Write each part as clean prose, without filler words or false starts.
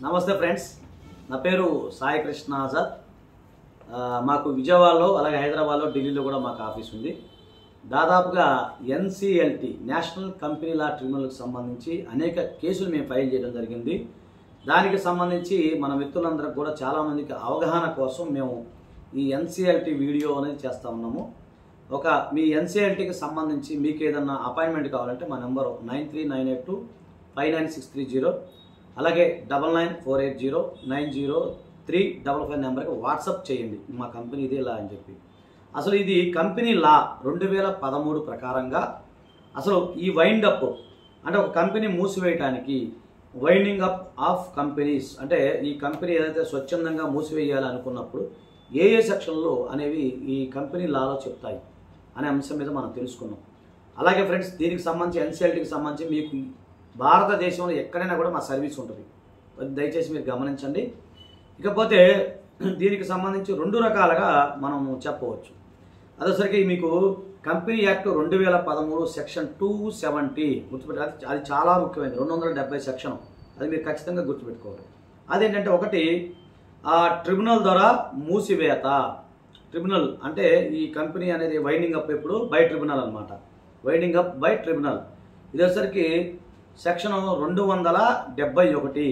నమస్తే ఫ్రెండ్స్, నా పేరు సాయి కృష్ణ ఆజాద్. మాకు విజయవాడలో అలాగే హైదరాబాద్లో ఢిల్లీలో కూడా మాకు ఆఫీస్ ఉంది. దాదాపుగా ఎన్సిఎల్టీ నేషనల్ కంపెనీ లా ట్రిబ్యునల్కి సంబంధించి అనేక కేసులు మేము ఫైల్ చేయడం జరిగింది. దానికి సంబంధించి మన మిత్రులందరికీ కూడా చాలామందికి అవగాహన కోసం మేము ఈ ఎన్సిఎల్టీ వీడియో అనేది చేస్తూ ఉన్నాము. మీ ఎన్సిఎల్టీకి సంబంధించి మీకు ఏదన్నా అపాయింట్మెంట్ కావాలంటే మా నెంబరు 9398259630, అలాగే 9948090355 నెంబర్కి వాట్సాప్ చేయండి. మా కంపెనీ ఇదే లా అని చెప్పి. అసలు ఇది కంపెనీ లా 2013 ప్రకారంగా అసలు ఈ వైండ్ అప్ అంటే ఒక కంపెనీ మూసివేయడానికి వైండింగ్ అప్ ఆఫ్ కంపెనీస్ అంటే ఈ కంపెనీ ఏదైతే స్వచ్ఛందంగా మూసివేయాలనుకున్నప్పుడు ఏ సెక్షన్లో అనేవి ఈ కంపెనీ లాలో చెప్తాయి అనే అంశం మీద మనం తెలుసుకున్నాం. అలాగే ఫ్రెండ్స్, దీనికి సంబంధించి ఎన్సిఎల్టీకి సంబంధించి మీకు భారతదేశంలో ఎక్కడైనా కూడా మా సర్వీస్ ఉంటుంది, దయచేసి మీరు గమనించండి. ఇకపోతే దీనికి సంబంధించి రెండు రకాలుగా మనము చెప్పవచ్చు. అదేసరికి మీకు కంపెనీ యాక్ట్ 2013 సెక్షన్ 270 గుర్తుపెట్టాలి. అది చాలా ముఖ్యమైనది, 270 సెక్షన్. అది మీరు ఖచ్చితంగా గుర్తుపెట్టుకోవాలి. అదేంటంటే ఒకటి ట్రిబ్యునల్ ద్వారా మూసివేత. ట్రిబ్యునల్ అంటే ఈ కంపెనీ అనేది వైండింగ్ అప్ ఎప్పుడు బై ట్రిబ్యునల్ అనమాట. వైండింగ్ అప్ బై ట్రిబ్యునల్ ఇదేసరికి సెక్షన్ 271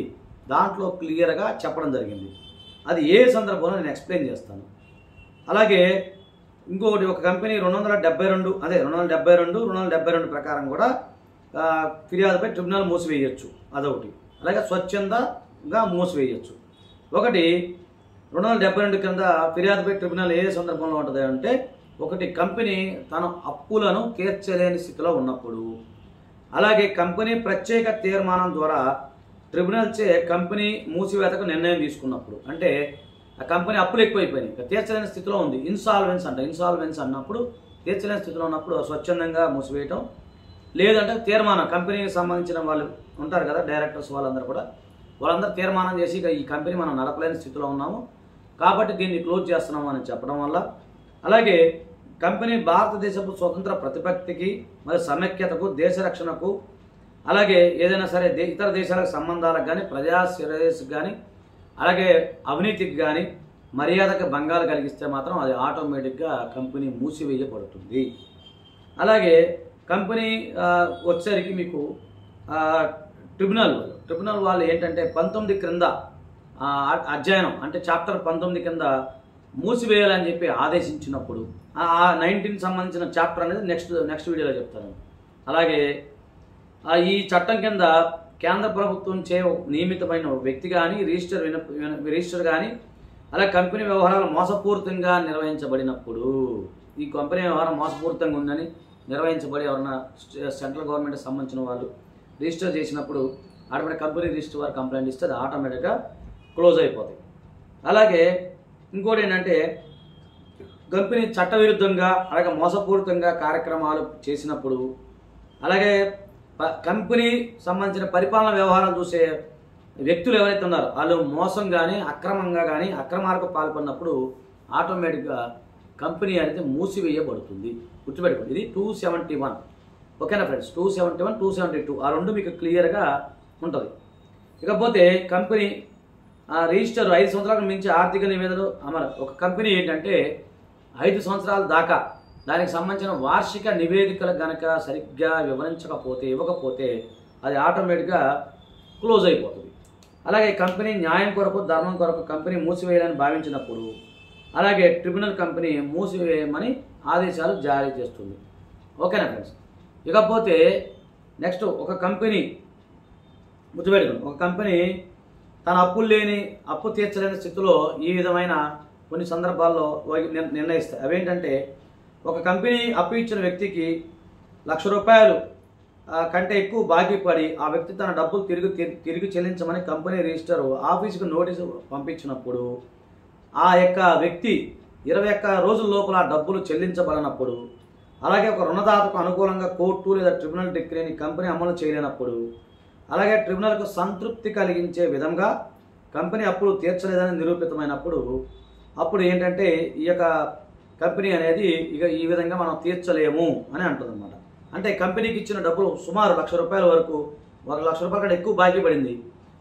దాంట్లో క్లియర్గా చెప్పడం జరిగింది. అది ఏ సందర్భంలో నేను ఎక్స్ప్లెయిన్ చేస్తాను. అలాగే ఇంకొకటి ఒక కంపెనీ 272 ప్రకారం కూడా ఫిర్యాదుపై ట్రిబ్యునల్ మూసివేయచ్చు, అదొకటి. అలాగే స్వచ్ఛందంగా మూసివేయచ్చు. ఒకటి 272 కింద ఫిర్యాదుపై ట్రిబ్యునల్ ఏ సందర్భంలో ఉంటుంది అంటే, ఒకటి కంపెనీ తన అప్పులను తీర్చలేని స్థితిలో ఉన్నప్పుడు, అలాగే కంపెనీ ప్రత్యేక తీర్మానం ద్వారా ట్రిబ్యునల్ చే కంపెనీ మూసివేతకు నిర్ణయం తీసుకున్నప్పుడు, అంటే ఆ కంపెనీ అప్పులు ఎక్కువైపోయినాయి, తీర్చలేని స్థితిలో ఉంది, ఇన్సాల్వెన్స్ అన్నప్పుడు తీర్చలేని స్థితిలో ఉన్నప్పుడు స్వచ్ఛందంగా మూసివేయటం. లేదంటే తీర్మానం, కంపెనీకి సంబంధించిన వాళ్ళు ఉంటారు కదా డైరెక్టర్స్, వాళ్ళందరూ తీర్మానం చేసి ఈ కంపెనీ మనం నడపలేని స్థితిలో ఉన్నాము కాబట్టి దీన్ని క్లోజ్ చేస్తున్నాము అని చెప్పడం వల్ల, అలాగే కంపెనీ భారతదేశపు స్వతంత్ర ప్రతిపత్తికి మరియు సమైక్యతకు, దేశ రక్షణకు, అలాగే ఏదైనా సరే ఇతర దేశాలకు సంబంధాలకు కానీ, ప్రజా శ్రేయస్సుకు కానీ, అలాగే అవినీతికి కానీ మర్యాదకు భంగాలు కలిగిస్తే మాత్రం అది ఆటోమేటిక్గా కంపెనీ మూసివేయబడుతుంది. అలాగే కంపెనీ వచ్చేసరికి మీకు ట్రిబ్యునల్ వాళ్ళు ఏంటంటే 19 క్రింద అధ్యయనం అంటే చాప్టర్ 19 కింద మూసివేయాలని చెప్పి ఆదేశించినప్పుడు 19 సంబంధించిన చాప్టర్ అనేది నెక్స్ట్ వీడియోలో చెప్తాను. అలాగే ఈ చట్టం కింద కేంద్ర ప్రభుత్వం చే నియమితమైన వ్యక్తి కానీ, రిజిస్టర్ కానీ, అలాగే కంపెనీ వ్యవహారాలు మోసపూరితంగా నిర్వహించబడినప్పుడు, ఈ కంపెనీ వ్యవహారం మోసపూరితంగా ఉందని నిర్వహించబడి ఎవరైనా సెంట్రల్ గవర్నమెంట్కి సంబంధించిన వాళ్ళు రిజిస్టర్ చేసినప్పుడు ఆటోమేటిక్ కంపెనీ రిజిస్టర్ వారు కంప్లైంట్ ఇస్తే అది ఆటోమేటిక్గా క్లోజ్ అయిపోతాయి. అలాగే ఇంకోటి ఏంటంటే, కంపెనీ చట్టవిరుద్ధంగా అలాగే మోసపూరితంగా కార్యక్రమాలు చేసినప్పుడు, అలాగే కంపెనీ సంబంధించిన పరిపాలన వ్యవహారాలు చూసే వ్యక్తులు ఎవరైతే ఉన్నారో వాళ్ళు మోసం కానీ అక్రమంగా కానీ అక్రమాలకు పాల్పడినప్పుడు ఆటోమేటిక్గా కంపెనీ అనేది మూసివేయబడుతుంది. గుర్తుపెట్టుకోండి, ఇది 271. ఓకేనా ఫ్రెండ్స్? 271, 272 ఆ రెండు మీకు క్లియర్గా ఉంటుంది. ఇకపోతే కంపెనీ రిజిస్టర్ 5 సంవత్సరాలకు మించి ఆర్థిక నివేదనలు అమలు. ఒక కంపెనీ ఏంటంటే 5 సంవత్సరాల దాకా దానికి సంబంధించిన వార్షిక నివేదికలు కనుక సరిగ్గా ఇవ్వకపోతే అది ఆటోమేటిక్గా క్లోజ్ అయిపోతుంది. అలాగే కంపెనీ న్యాయం కొరకు, ధర్మం కొరకు కంపెనీ మూసివేయాలని భావించినప్పుడు, అలాగే ట్రిబ్యునల్ కంపెనీ మూసివేయమని ఆదేశాలు జారీ చేస్తుంది. ఓకేనా ఫ్రెండ్స్? ఇకపోతే నెక్స్ట్ ఒక కంపెనీ గుర్తుపెట్టుకోండి, ఒక కంపెనీ తన అప్పు తీర్చలేని స్థితిలో ఈ విధమైన కొన్ని సందర్భాల్లో నిర్ణయిస్తాయి. అవేంటంటే, ఒక కంపెనీ అప్పు ఇచ్చిన వ్యక్తికి ₹1,00,000 కంటే ఎక్కువ బాకీ పడి ఆ వ్యక్తి తన డబ్బులు తిరిగి చెల్లించమని కంపెనీ రిజిస్టర్ ఆఫీసుకు నోటీసు పంపించినప్పుడు, ఆ యొక్క వ్యక్తి 21 రోజుల లోపల డబ్బులు చెల్లించబడినప్పుడు, అలాగే ఒక రుణదాతకు అనుకూలంగా కోర్టు లేదా ట్రిబ్యునల్ డిగ్రీని కంపెనీ అమలు చేయలేనప్పుడు, అలాగే ట్రిబ్యునల్కు సంతృప్తి కలిగించే విధంగా కంపెనీ అప్పులు తీర్చలేదని నిరూపితమైనప్పుడు, అప్పుడు ఏంటంటే ఈ యొక్క కంపెనీ అనేది ఇక ఈ విధంగా మనం తీర్చలేము అని అంటుందన్నమాట. అంటే కంపెనీకి ఇచ్చిన డబ్బులు సుమారు ₹1,00,000 వరకు, ₹1,00,000 కంటే ఎక్కువ బాకీ పడింది,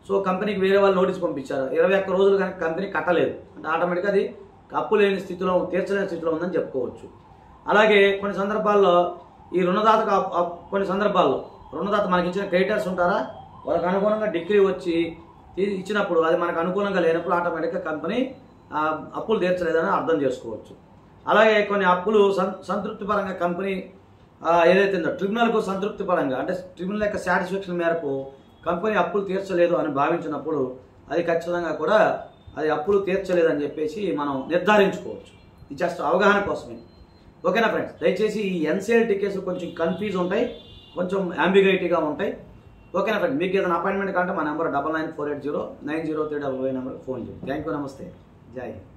సో కంపెనీకి వేరే వాళ్ళు నోటీస్ పంపించారు, 21 రోజులు కనుక కంపెనీ కట్టలేదు అంటే ఆటోమేటిక్గా అది అప్పు లేని స్థితిలో, తీర్చలేని స్థితిలో ఉందని చెప్పుకోవచ్చు. అలాగే కొన్ని సందర్భాల్లో ఈ రుణదాతకు కొన్ని సందర్భాల్లో రుణదాత మనకి ఇచ్చిన క్రెడిటర్స్ ఉంటారా, వాళ్ళకి అనుగుణంగా డిగ్రీ వచ్చి ఇచ్చినప్పుడు అది మనకు అనుకూలంగా లేనప్పుడు ఆటోమేటిక్గా కంపెనీ అప్పులు తీర్చలేదని అర్థం చేసుకోవచ్చు. అలాగే కొన్ని అప్పులు సంతృప్తిపరంగా కంపెనీ ఏదైతే ఉందో ట్రిబ్యునల్కు సంతృప్తిపరంగా అంటే ట్రిబ్యునల్ యొక్క సాటిస్ఫాక్షన్ మేరకు కంపెనీ అప్పులు తీర్చలేదు అని భావించినప్పుడు అది ఖచ్చితంగా కూడా అది అప్పులు తీర్చలేదని చెప్పేసి మనం నిర్ధారించుకోవచ్చు. ఇది జస్ట్ అవగాహన కోసమే. ఓకేనా ఫ్రెండ్స్, దయచేసి ఈ ఎన్సిఎల్టీ కేసులు కొంచెం కన్ఫ్యూజ్ ఉంటాయి, కొంచెం అంబిగైటీగా ఉంటాయి. ఓకేనా ఫ్రెండ్, మీకు ఏదైనా అపాయింట్మెంట్ కంటే మా నెంబర్ 9948090355 నెంబర్కి ఫోన్ చేయండి. థ్యాంక్ యూ, నమస్తే, జై హింద్.